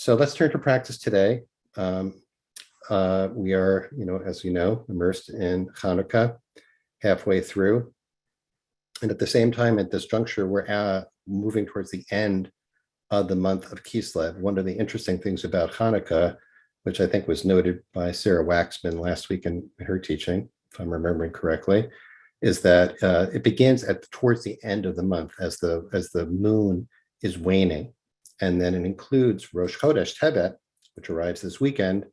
So let's turn to practice today. We are, as you know, immersed in Hanukkah, halfway through. And at the same time, at this juncture, we're moving towards the end of the month of Kislev. One of the interesting things about Hanukkah, which I think was noted by Sarah Waxman last week in her teaching, if I'm remembering correctly, is that it begins towards the end of the month as the moon is waning. And then it includes Rosh Chodesh Tebet, which arrives this weekend,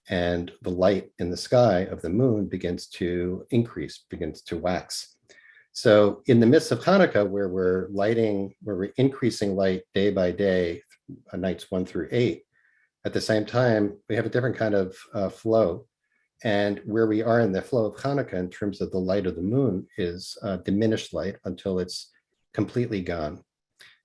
and the light in the sky of the moon begins to increase, begins to wax. So in the midst of Hanukkah, where we're increasing light day by day, nights 1 through 8, at the same time, we have a different kind of flow. And where we are in the flow of Hanukkah in terms of the light of the moon is diminished light until it's completely gone.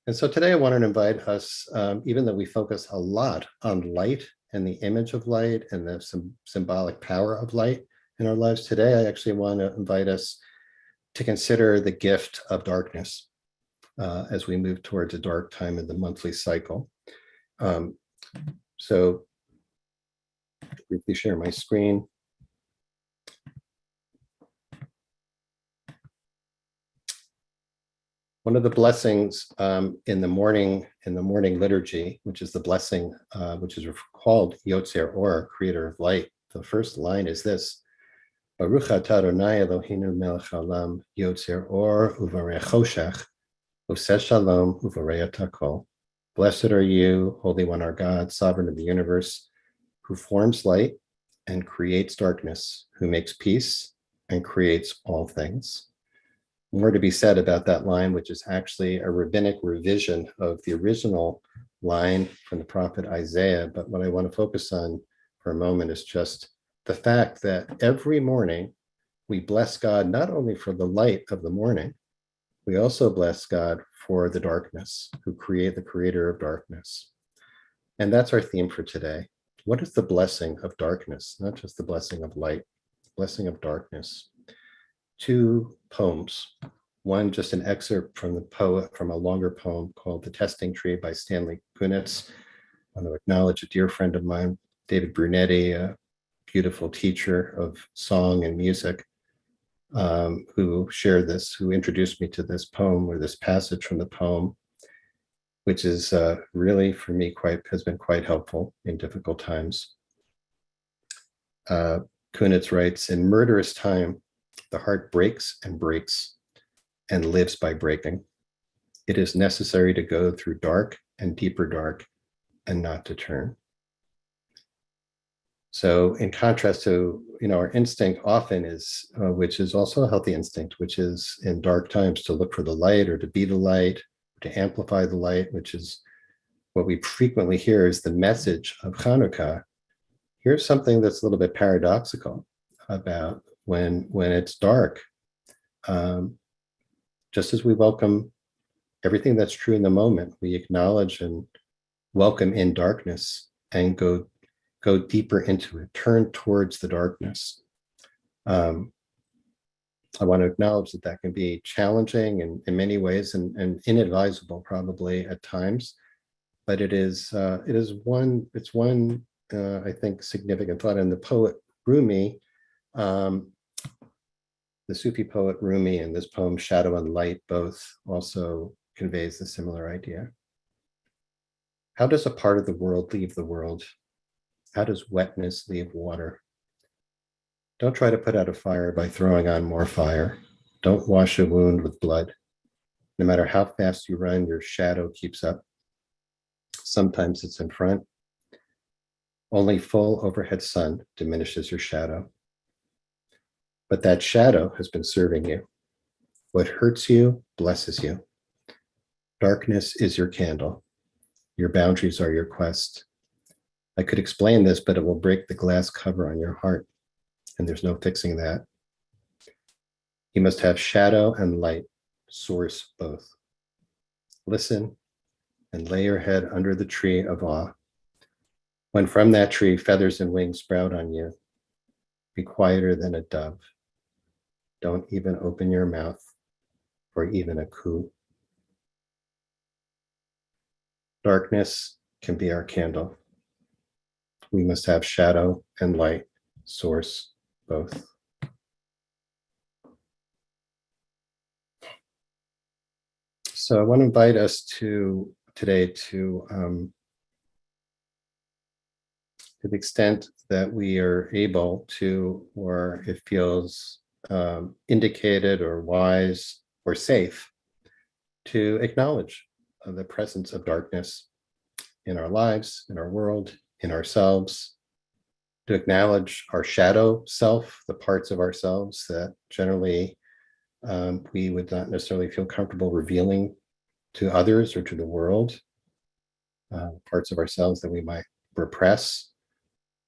And so today I want to invite us, even though we focus a lot on light and the image of light and the symbolic power of light in our lives today, I actually want to invite us to consider the gift of darkness as we move towards a dark time in the monthly cycle. So briefly share my screen. One of the blessings in the morning liturgy, which is the blessing which is called Yotzer Or, creator of light. The first line is this: Baruch atah Adonai Eloheinu melech haolam, Yotzer Or uvarei choshech, useh shalom uvarei hakol. Blessed are you, Holy One, our God, sovereign of the universe, who forms light and creates darkness, who makes peace and creates all things. More to be said about that line, which is actually a rabbinic revision of the original line from the prophet Isaiah. But what I want to focus on for a moment is just the fact that every morning we bless God not only for the light of the morning, we also bless God for the darkness, the creator of darkness. And that's our theme for today. What is the blessing of darkness? Not just the blessing of light, blessing of darkness. 2 poems. One, just an excerpt from a longer poem called The Testing Tree by Stanley Kunitz. I want to acknowledge a dear friend of mine, David Brunetti, a beautiful teacher of song and music, who shared this, who introduced me to this poem or this passage from the poem, which is really, for me, has been quite helpful in difficult times. Kunitz writes, in murderous time, the heart breaks and lives by breaking. It is necessary to go through dark and deeper dark and not to turn. So in contrast to, our instinct often is, which is also a healthy instinct, which is in dark times to look for the light or to be the light, to amplify the light, which is what we frequently hear is the message of Hanukkah. Here's something that's a little bit paradoxical about when it's dark. Just as we welcome everything that's true in the moment, we acknowledge and welcome in darkness and go deeper into it, turn towards the darkness. I want to acknowledge that can be challenging in many ways and inadvisable probably at times, but it's one I think significant thought. And the poet Rumi, the Sufi poet Rumi, in this poem Shadow and Light both also conveys a similar idea. How does a part of the world leave the world? How does wetness leave water? Don't try to put out a fire by throwing on more fire. Don't wash a wound with blood. No matter how fast you run, your shadow keeps up. Sometimes it's in front. Only full overhead sun diminishes your shadow. But that shadow has been serving you. What hurts you blesses you. Darkness is your candle. Your boundaries are your quest. I could explain this, but it will break the glass cover on your heart, and there's no fixing that. You must have shadow and light, source both. Listen and lay your head under the tree of awe. When from that tree feathers and wings sprout on you, be quieter than a dove. Don't even open your mouth for even a coo. Darkness can be our candle. we must have shadow and light, source, both. So I want to invite us today to the extent that we are able to, or it feels indicated or wise or safe, to acknowledge the presence of darkness in our lives, in our world, in ourselves, to acknowledge our shadow self, the parts of ourselves that generally we would not necessarily feel comfortable revealing to others or to the world, parts of ourselves that we might repress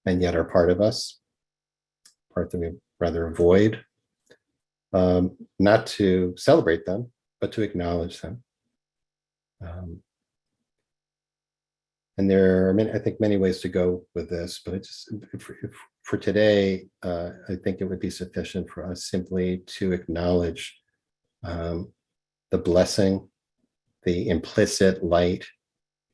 and yet are part of us, part that we rather avoid, not to celebrate them, but to acknowledge them. And there are, I think, many ways to go with this, but it's for today, I think it would be sufficient for us simply to acknowledge the blessing, the implicit light,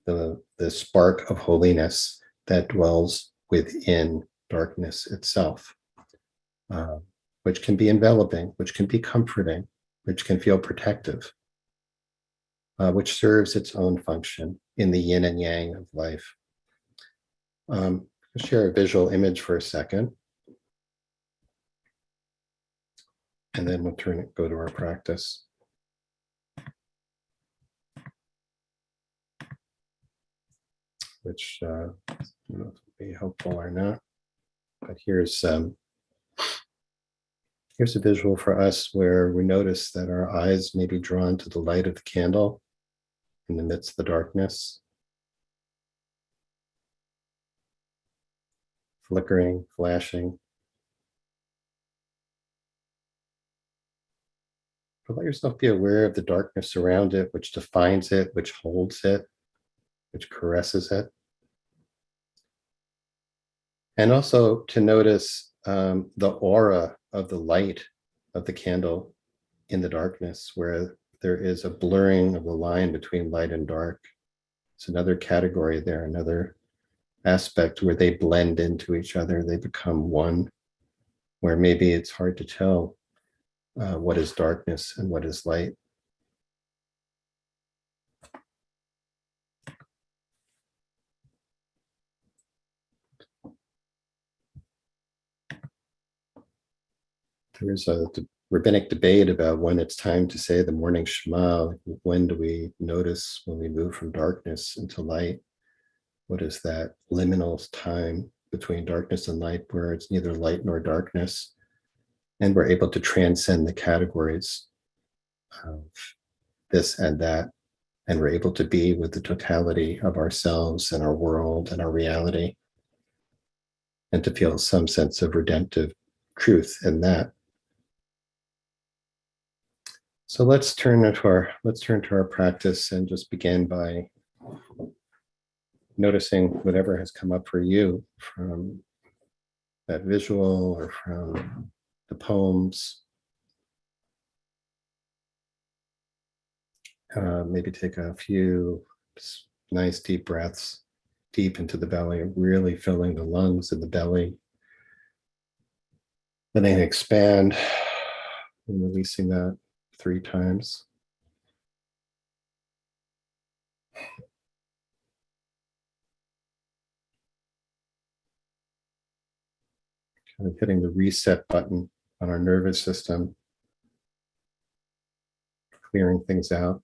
the spark of holiness that dwells within darkness itself, which can be enveloping, which can be comforting, which can feel protective, which serves its own function in the yin and yang of life. I'll share a visual image for a second, and then we'll go to our practice. Which I don't know if it'll be helpful or not, but here's a visual for us where we notice that our eyes may be drawn to the light of the candle in the midst of the darkness, flickering, flashing. But let yourself be aware of the darkness around it, which defines it, which holds it, which caresses it. And also to notice the aura of the light of the candle in the darkness, where there is a blurring of the line between light and dark. It's another category there, another aspect where they blend into each other, they become one, where maybe it's hard to tell what is darkness and what is light. There's a rabbinic debate about when it's time to say the morning Shema. When do we notice when we move from darkness into light? What is that liminal time between darkness and light where it's neither light nor darkness? And we're able to transcend the categories of this and that. And we're able to be with the totality of ourselves and our world and our reality. And to feel some sense of redemptive truth in that. So let's turn to our practice and just begin by noticing whatever has come up for you from that visual or from the poems. Maybe take a few nice deep breaths deep into the belly, really filling the lungs and the belly. Letting it expand and releasing that 3 times. Kind of hitting the reset button on our nervous system, clearing things out.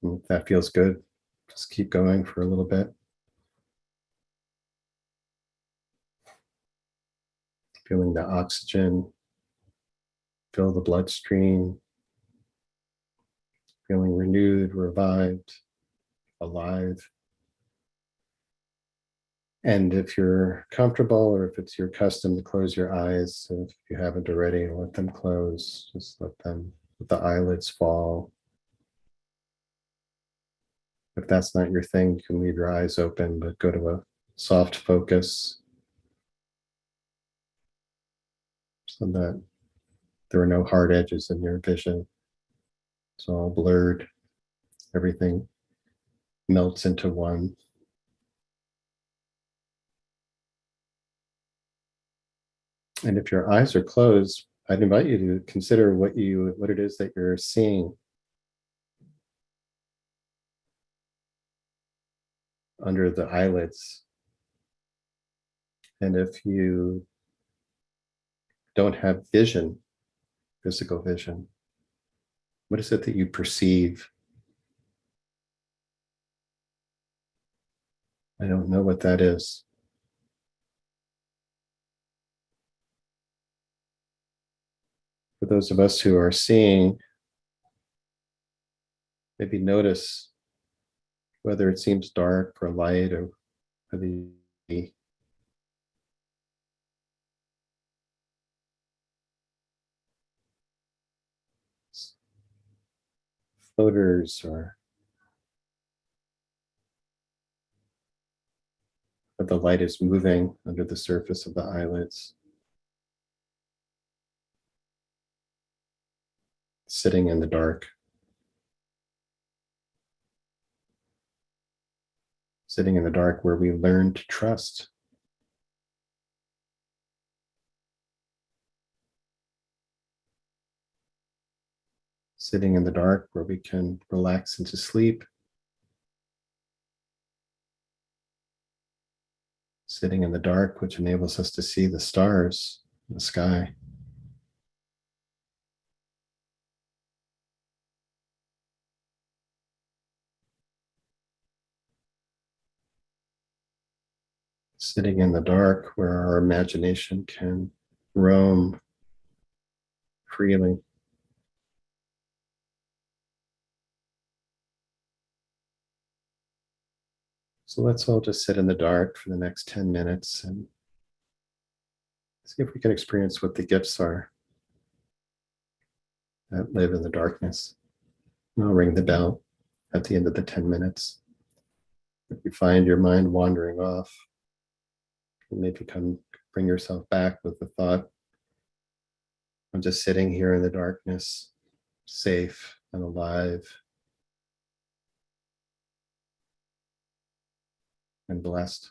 And if that feels good, just keep going for a little bit. Feeling the oxygen, fill the bloodstream, feeling renewed, revived, alive. And if you're comfortable, or if it's your custom to close your eyes, if you haven't already, let them close. Just let the eyelids fall. If that's not your thing, you can leave your eyes open, but go to a soft focus so that there are no hard edges in your vision. It's all blurred. Everything melts into one. And if your eyes are closed, I'd invite you to consider what it is that you're seeing under the eyelids. And if you don't have vision, physical vision, what is it that you perceive? I don't know what that is. For those of us who are seeing, maybe notice whether it seems dark or light, or the floaters or the light is moving under the surface of the eyelids, sitting in the dark, sitting in the dark where we learn to trust. Sitting in the dark where we can relax into sleep. Sitting in the dark, which enables us to see the stars in the sky. Sitting in the dark where our imagination can roam freely. So let's all just sit in the dark for the next 10 minutes and see if we can experience what the gifts are that live in the darkness. And I'll ring the bell at the end of the 10 minutes. If you find your mind wandering off, you maybe bring yourself back with the thought, I'm just sitting here in the darkness, safe and alive and blessed.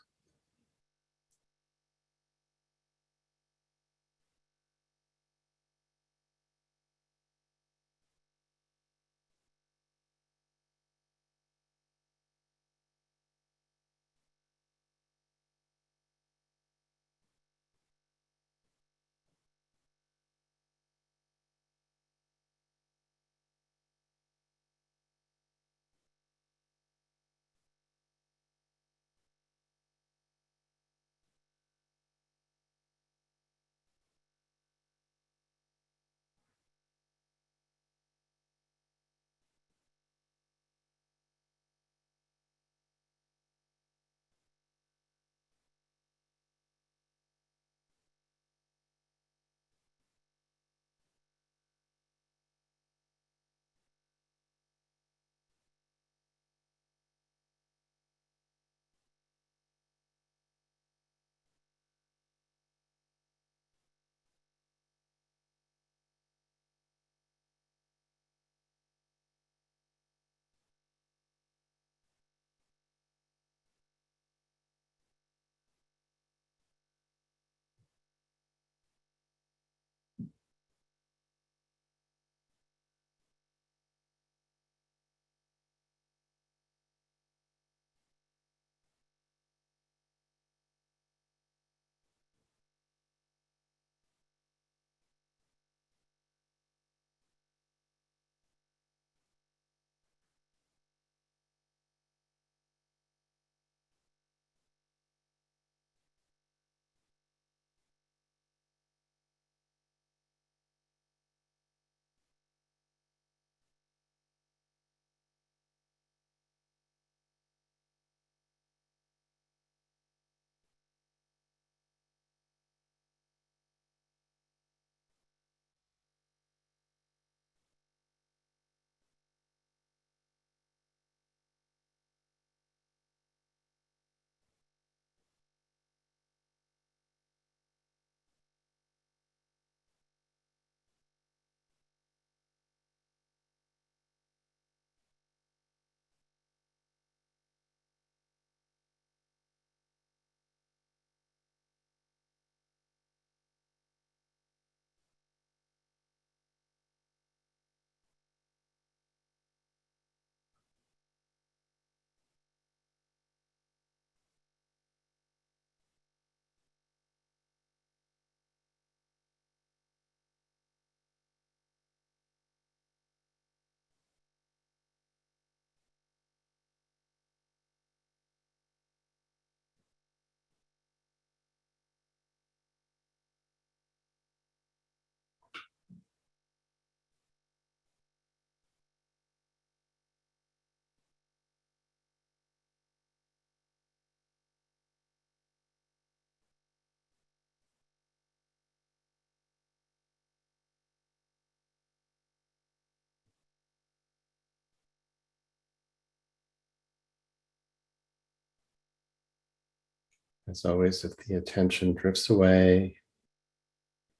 As always, if the attention drifts away,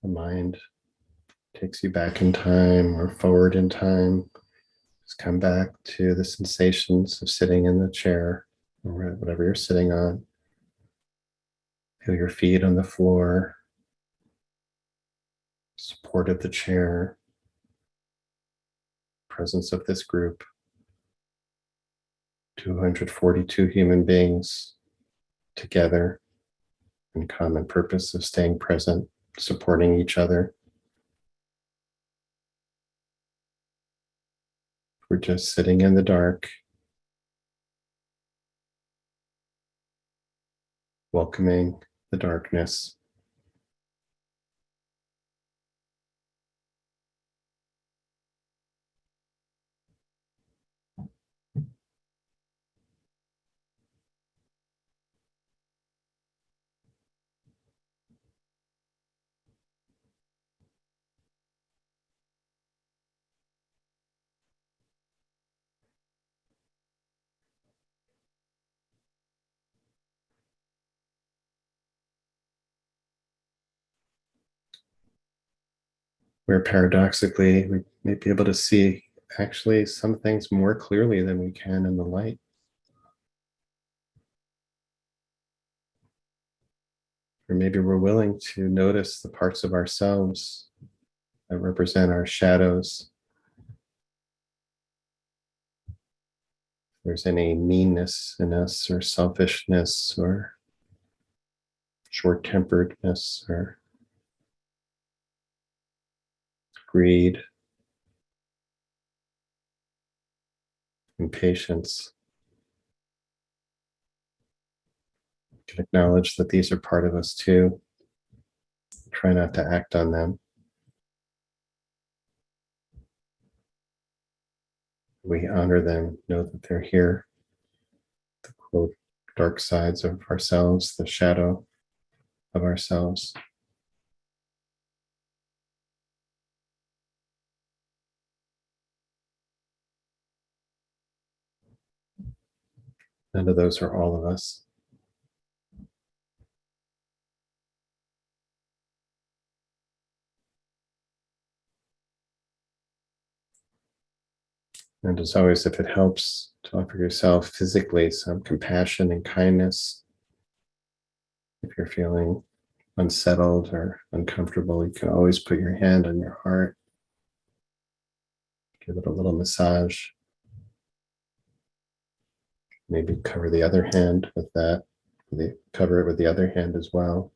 the mind takes you back in time or forward in time, just come back to the sensations of sitting in the chair or whatever you're sitting on. Feel your feet on the floor, support of the chair, presence of this group, 242 human beings together in common purpose of staying present, supporting each other. We're just sitting in the dark, welcoming the darkness. Where paradoxically, we may be able to see actually some things more clearly than we can in the light. Or maybe we're willing to notice the parts of ourselves that represent our shadows. If there's any meanness in us, or selfishness, or short-temperedness, or greed, impatience, we can acknowledge that these are part of us too. Try not to act on them. We honor them, know that they're here. The quote, dark sides of ourselves, the shadow of ourselves. None of those are all of us. And as always, if it helps to offer yourself physically some compassion and kindness, if you're feeling unsettled or uncomfortable, you can always put your hand on your heart, give it a little massage, maybe cover the other hand with that, cover it with the other hand as well.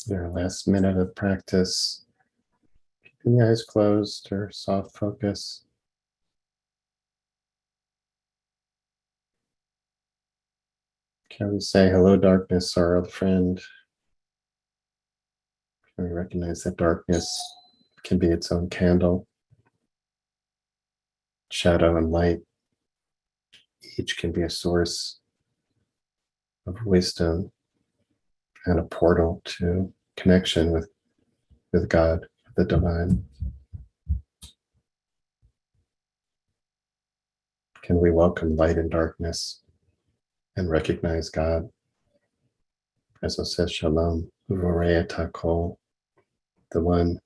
Our last minute of practice. Keeping the eyes closed or soft focus. Can we say, hello, darkness, our old friend? Can we recognize that darkness can be its own candle? Shadow and light, each can be a source of wisdom and a portal to connection with God, the divine. Can we welcome light and darkness and recognize God? As it says, Shalom, Uvorei Takol, the one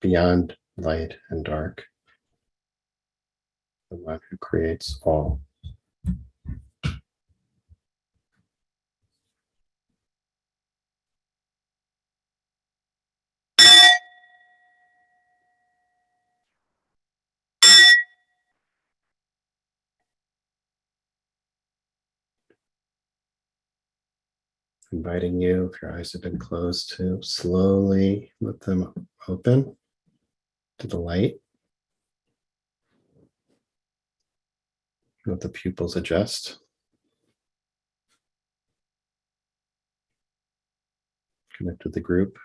beyond light and dark, the one who creates all. Inviting you, if your eyes have been closed, to slowly let them open to the light. Let the pupils adjust. Connect with the group,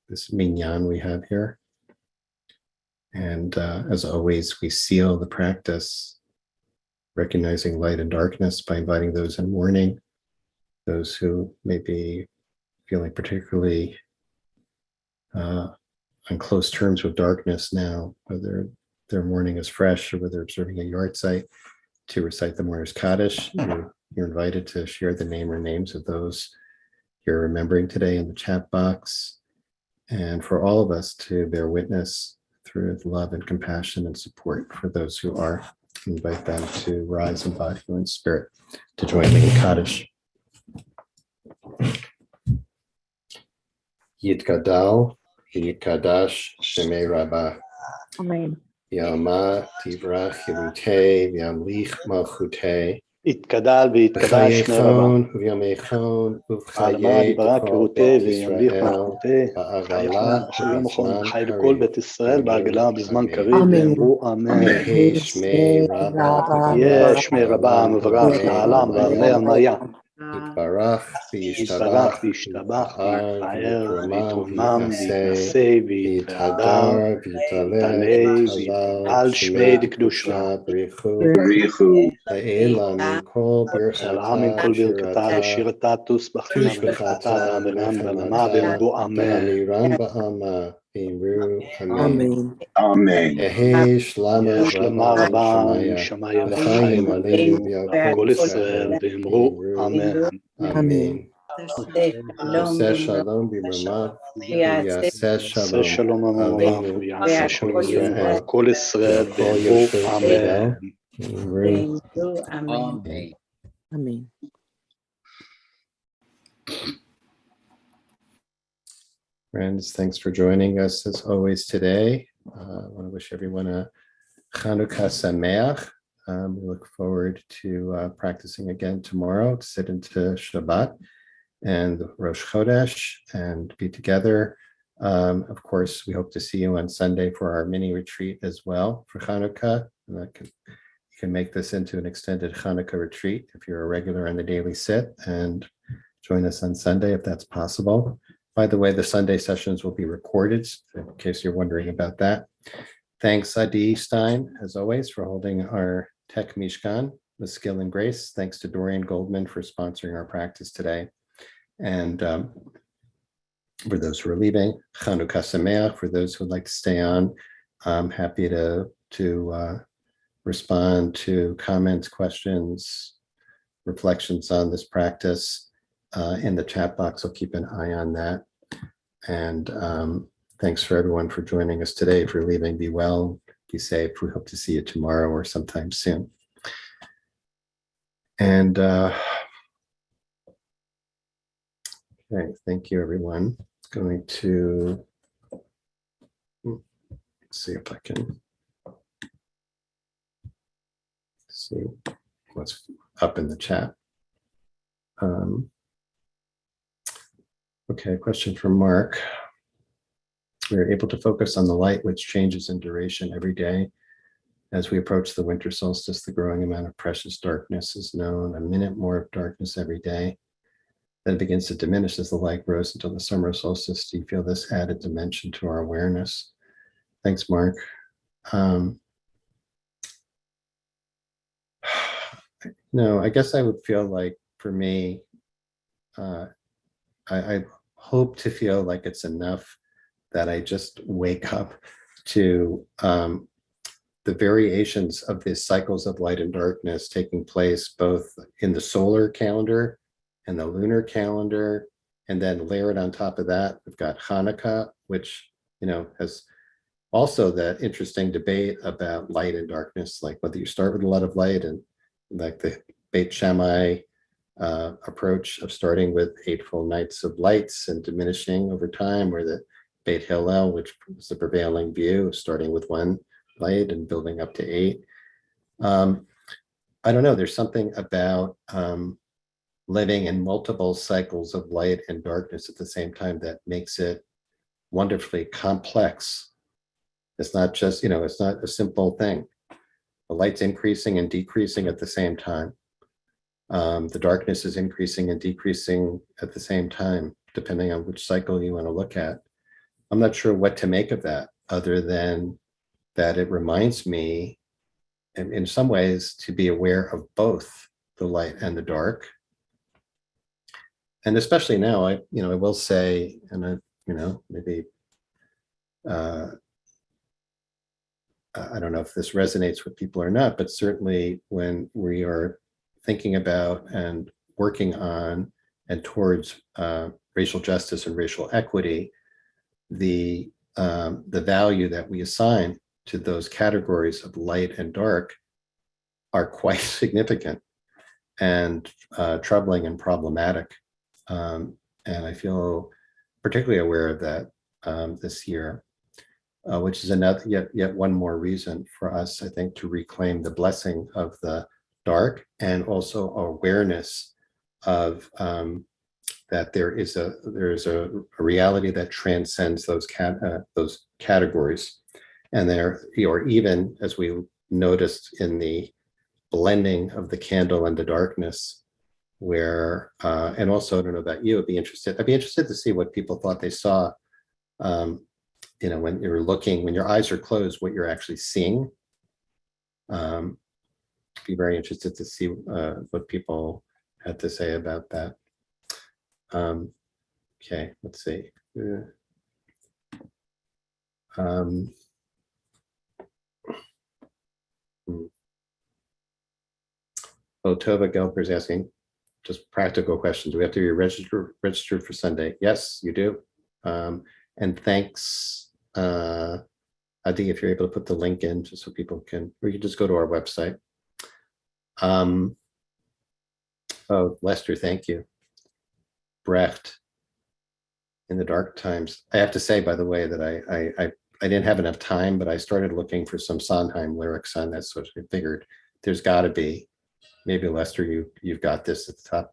this minyan we have here. And as always, we seal the practice, recognizing light and darkness by inviting those in mourning, those who may be feeling particularly on close terms with darkness now, whether their mourning is fresh or whether observing a yard site, to recite the Mourner's Kaddish. You're invited to share the name or names of those you're remembering today in the chat box, and for all of us to bear witness through love and compassion and support for those who are. Invite them to rise in body and spirit to join me in Kaddish. Yitgadal, Yitkadash, Shemei Rabbi. Amen. Yama, Tivrach, Yirutei, Yamlich, Malchutei. יתגדל ויתקדש שמי רבה. V'chayechon, v'yamechon, העלמה uv'chayei דיברה b'chol פירוטה bet וימליך Yisrael, מלכותה. ba'avala, חי יום נכון, v'bizman חי בכל karev. בית ישראל בעגלה בזמן Amen. קריב, Amen. ואמרו אמן. Yehi Shmei Rabba, יש שמי רבה המברך לעלם ועל מי המניה. יתברך יתברך וישתבח וישתבח ויתפאר ויתפאר ויתרומם ויתרומם ויתנשא ויתנשא ויתהדר ויתהדר ויתעלה ויתעלה ויתהלל ויתהלל שמי שמי דקדושה. קדושה בריחו Berichu. לעילה מכל העלאה מן ברכתה כל ברכתה ושירתה ושירתה תושבחנה ונחתה תושבחתה תאמרן בעלמה ונחמתה ואמרו אמן. ואמירן בעלמא ואמרו אמן. Amen. יהי שלמה יש שלמה רבה רבה משמיא משמיא וחיים וחיים עלינו עלינו ועל ועל כל כל ישראל ישראל ואמרו אמן. אמן. יעשה Shalom. שלום במרומיו ויעשה יעשה שלום שלום עממך עלינו ויעשה ועל שלום כל עלינו ישראל ועל כל ישראל ועל כל ואמרו יושבי תבל. אמן. Amen. Amen. Friends, thanks for joining us as always today. I want to wish everyone a Chanukah Sameach. We look forward to practicing again tomorrow to sit into Shabbat and Rosh Chodesh and be together. Of course, we hope to see you on Sunday for our mini retreat as well for Chanukah. And you can make this into an extended Chanukah retreat if you're a regular on the daily sit, and join us on Sunday if that's possible. By the way, the Sunday sessions will be recorded, in case you're wondering about that. Thanks, Adi Stein, as always, for holding our Tech Mishkan with skill and grace. Thanks to Dorian Goldman for sponsoring our practice today. And for those who are leaving, Chanukah Sameach. For those who would like to stay on, I'm happy to respond to comments, questions, reflections on this practice in the chat box. I'll keep an eye on that. And thanks for everyone for joining us today. If you're leaving, be well, be safe. We hope to see you tomorrow or sometime soon. And okay, thank you, everyone. It's going to see if I can see what's up in the chat. Okay, question from Marc. We're able to focus on the light, which changes in duration every day. As we approach the winter solstice, the growing amount of precious darkness is known, a minute more of darkness every day. Then it begins to diminish as the light grows until the summer solstice. Do you feel this added dimension to our awareness? Thanks, Marc. No, I guess I would feel like, for me, I hope to feel like it's enough that I just wake up to the variations of these cycles of light and darkness taking place both in the solar calendar and the lunar calendar. And then layered on top of that, we've got Hanukkah, which, has also that interesting debate about light and darkness, like whether you start with a lot of light and like the Beit Shammai approach of starting with 8 full nights of lights and diminishing over time, or the Beit Hillel, which is the prevailing view, starting with 1 light and building up to 8. I don't know, there's something about living in multiple cycles of light and darkness at the same time that makes it wonderfully complex. It's not just, it's not a simple thing. The light's increasing and decreasing at the same time. The darkness is increasing and decreasing at the same time, depending on which cycle you want to look at. I'm not sure what to make of that, other than that it reminds me, in some ways, to be aware of both the light and the dark. And especially now, I will say, and maybe, I don't know if this resonates with people or not, but certainly when we are thinking about and working on and towards racial justice and racial equity, the value that we assign to those categories of light and dark are quite significant and troubling and problematic. And I feel particularly aware of that this year, which is another yet one more reason for us, I think, to reclaim the blessing of the dark, and also awareness of that there is a reality that transcends those categories, and or even as we noticed in the blending of the candle and the darkness, where and also, I don't know about you, I'd be interested to see what people thought they saw. When you're looking, when your eyes are closed, what you're actually seeing. Be very interested to see what people had to say about that. Okay, let's see. Tova Gelper is asking just practical questions. Do we have to be registered for Sunday? Yes, you do. And thanks, Adi, if you're able to put the link in just so people can, or you can just go to our website. Oh, Lester, thank you. Brecht, in the dark times. I have to say, by the way, that I didn't have enough time, but I started looking for some Sondheim lyrics on this, so I figured there's got to be, maybe Lester, you've got this at the top,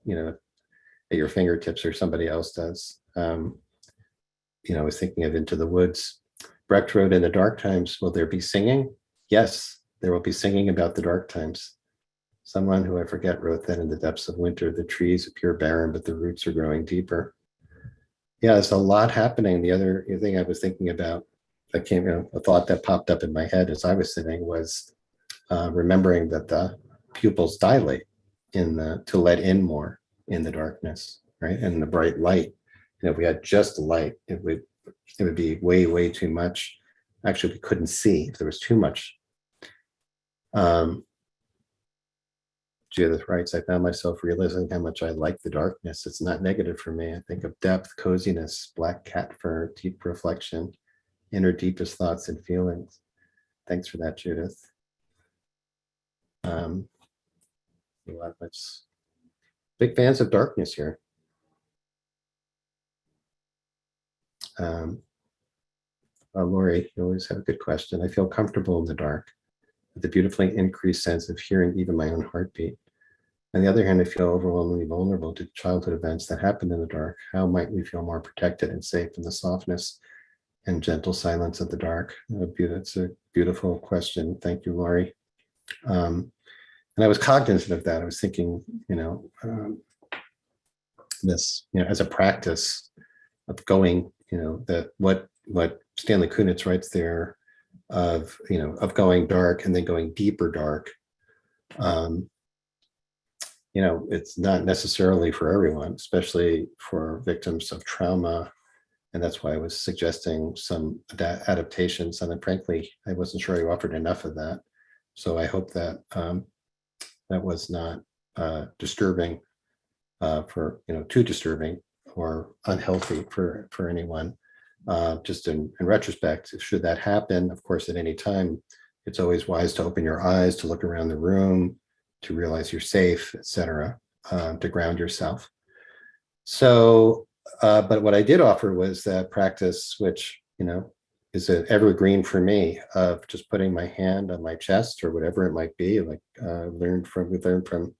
at your fingertips, or somebody else does. I was thinking of Into the Woods. Brecht wrote, in the dark times, will there be singing? Yes, there will be singing about the dark times. Someone who I forget wrote that in the depths of winter, the trees appear barren, but the roots are growing deeper. Yeah, there's a lot happening. The other thing I was thinking about, a thought that popped up in my head as I was sitting, was remembering that the pupils dilate to let in more in the darkness, right? And the bright light. If we had just light, it would be way, way too much. Actually, we couldn't see if there was too much. Judith writes, I found myself realizing how much I like the darkness. It's not negative for me. I think of depth, coziness, black cat fur, deep reflection, inner deepest thoughts and feelings. Thanks for that, Judith. Big fans of darkness here. Lori, you always have a good question. I feel comfortable in the dark with a beautifully increased sense of hearing even my own heartbeat. On the other hand, I feel overwhelmingly vulnerable to childhood events that happened in the dark. How might we feel more protected and safe in the softness and gentle silence of the dark? That's a beautiful question. Thank you, Laurie. And I was cognizant of that. I was thinking, this, as a practice of going, that what Stanley Kunitz writes there of going dark and then going deeper dark. It's not necessarily for everyone, especially for victims of trauma. And that's why I was suggesting some adaptations. And then frankly, I wasn't sure I offered enough of that. So I hope that that was not disturbing too disturbing or unhealthy for anyone. Just in retrospect, should that happen, of course, at any time, it's always wise to open your eyes, to look around the room, to realize you're safe, etc., to ground yourself. So, but what I did offer was that practice, which, is an evergreen for me, of just putting my hand on my chest or whatever it might be. Like we learned from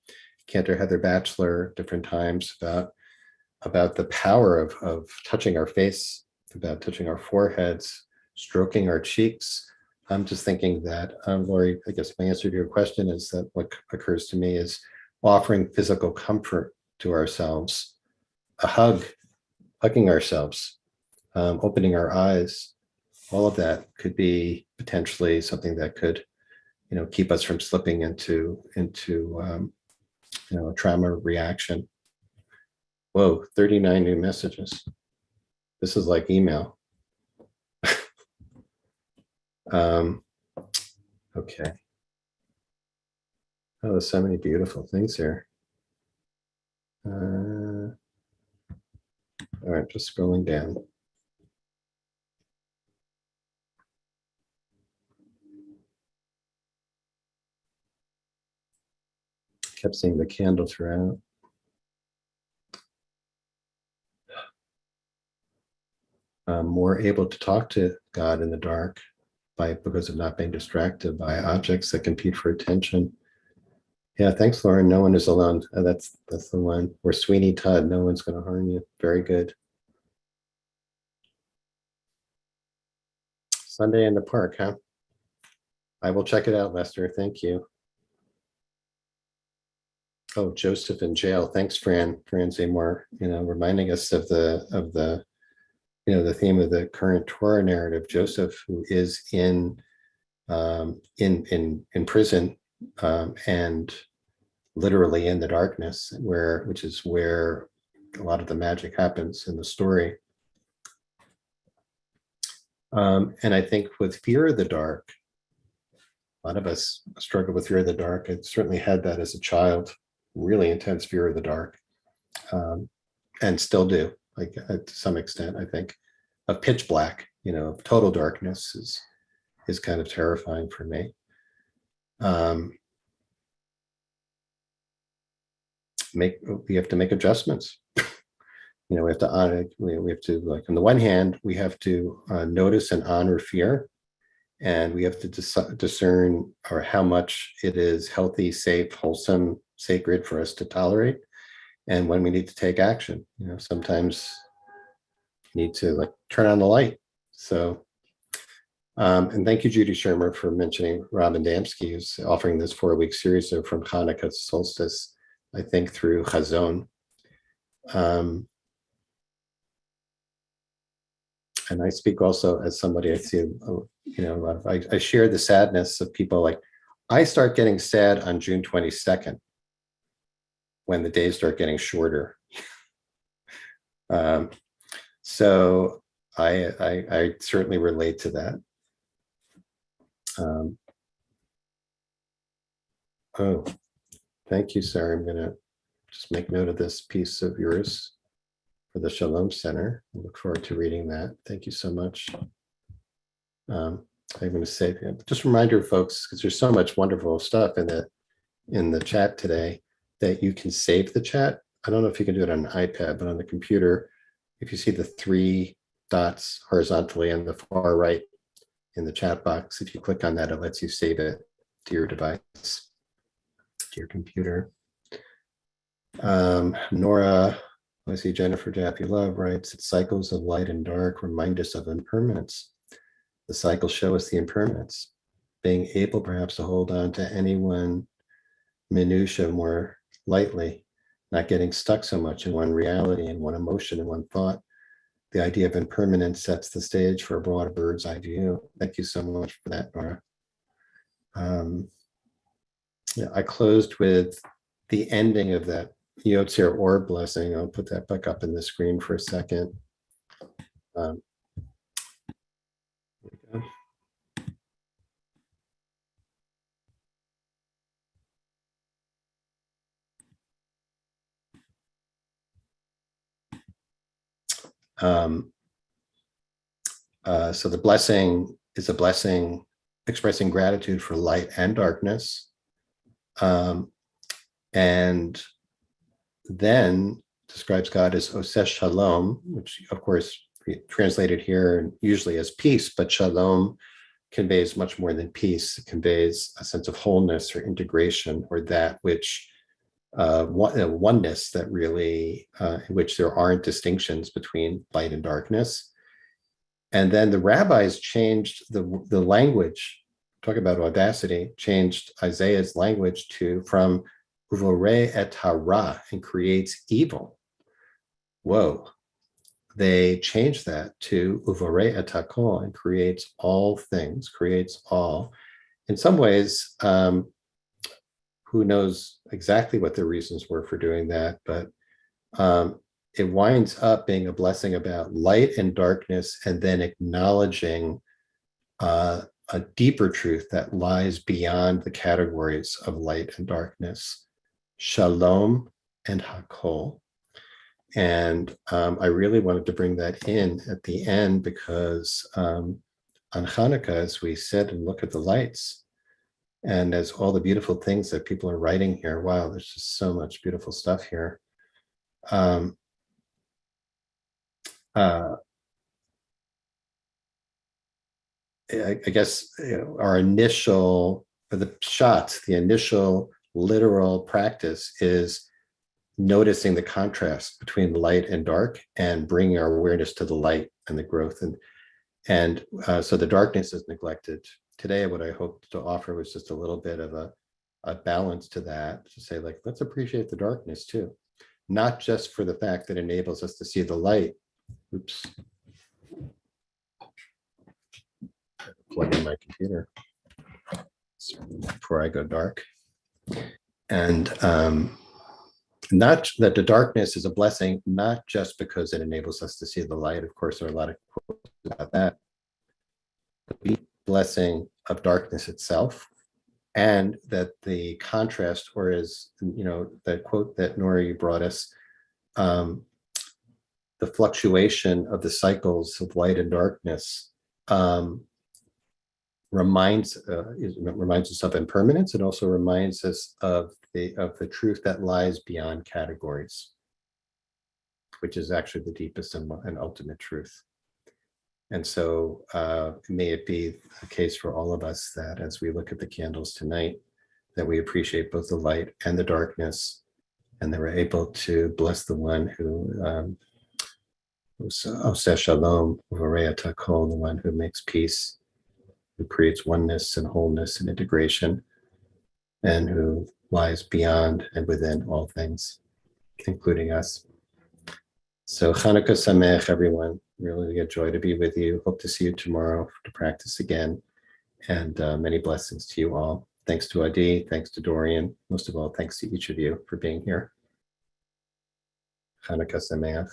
Cantor Heather Batchelor different times about the power of touching our face, about touching our foreheads, stroking our cheeks. I'm just thinking that, Laurie, I guess my answer to your question is that what occurs to me is offering physical comfort to ourselves, a hug, hugging ourselves, opening our eyes. All of that could be potentially something that could, keep us from slipping into a trauma reaction. Whoa, 39 new messages. This is like email. Okay. Oh, there's so many beautiful things here. All right, just scrolling down. Kept seeing the candle throughout. More able to talk to God in the dark because of not being distracted by objects that compete for attention. Yeah, thanks, Lauren. No one is alone. That's the one. Or Sweeney Todd. No one's going to harm you. Very good. Sunday in the park, huh? I will check it out, Lester. Thank you. Oh, Joseph in jail. Thanks, Fran Zamor. Reminding us of the theme of the current Torah narrative. Joseph, who is in prison, and literally in the darkness, which is where a lot of the magic happens in the story. And I think with fear of the dark, a lot of us struggle with fear of the dark. I certainly had that as a child, really intense fear of the dark, and still do, like to some extent, I think, of pitch black, total darkness is kind of terrifying for me. We have to make adjustments. We have to honor. We have to, like, on the one hand, we have to notice and honor fear, and we have to discern or how much it is healthy, safe, wholesome, sacred for us to tolerate, and when we need to take action. Sometimes you need to turn on the light. So, and thank you, Judy Shermer, for mentioning Robin Damsky, who's offering this 4-week series from Hanukkah to solstice, I think, through Chazon. And I speak also as somebody, I see, a lot of, I share the sadness of people. I start getting sad on June 22nd when the days start getting shorter. So I certainly relate to that. Oh, thank you, Sarah. I'm going to just make note of this piece of yours for the Shalom Center. I look forward to reading that. Thank you so much. I'm going to say, just a reminder, folks, because there's so much wonderful stuff in the chat today, that you can save the chat. I don't know if you can do it on an iPad, but on the computer, if you see the 3 dots horizontally on the far right in the chat box, if you click on that, it lets you save it to your device, to your computer. Nora, I see Jennifer Jaffe Love writes, cycles of light and dark remind us of impermanence. The cycles show us the impermanence. Being able perhaps to hold on to any one minutia more lightly, not getting stuck so much in one reality and one emotion and one thought. The idea of impermanence sets the stage for a broader bird's eye view. Thank you so much for that, Nora. Yeah, I closed with the ending of that Yotzer Or blessing. I'll put that back up in the screen for a second. There we go. So the blessing is a blessing expressing gratitude for light and darkness. And then describes God as Oseh Shalom, which of course translated here usually as peace, but Shalom conveys much more than peace. It conveys a sense of wholeness or integration, or that which oneness that really, in which there aren't distinctions between light and darkness. And then the rabbis changed the language, talk about audacity, changed Isaiah's language from Uvorei et hara, and creates evil. Whoa. They changed that to Uvorei et hakol, and creates all things, creates all. In some ways, who knows exactly what the reasons were for doing that, but it winds up being a blessing about light and darkness, and then acknowledging a deeper truth that lies beyond the categories of light and darkness, shalom and hakol. And I really wanted to bring that in at the end, because on Hanukkah, as we sit and look at the lights, and as all the beautiful things that people are writing here, wow, there's just so much beautiful stuff here. I guess our initial, the initial literal practice is noticing the contrast between light and dark, and bringing our awareness to the light and the growth. And so the darkness is neglected. Today, what I hoped to offer was just a little bit of a balance to that, to say, like, let's appreciate the darkness too, not just for the fact that it enables us to see the light. Oops. Plug in my computer before I go dark. And not that the darkness is a blessing, not just because it enables us to see the light. Of course, there are a lot of quotes about that. The blessing of darkness itself, and that the contrast, or as that quote that Nora, you brought us, the fluctuation of the cycles of light and darkness reminds us of impermanence. It also reminds us of the truth that lies beyond categories, which is actually the deepest and ultimate truth. And so may it be the case for all of us that as we look at the candles tonight, that we appreciate both the light and the darkness, and that we're able to bless the one who Oseh Shalom, Uvorei et hakol, the one who makes peace, who creates oneness and wholeness and integration, and who lies beyond and within all things, including us. So Chanukah Sameach, everyone. Really a joy to be with you. Hope to see you tomorrow to practice again. And many blessings to you all. Thanks to Adi, thanks to Dorian. Most of all, thanks to each of you for being here. Chanukah Sameach.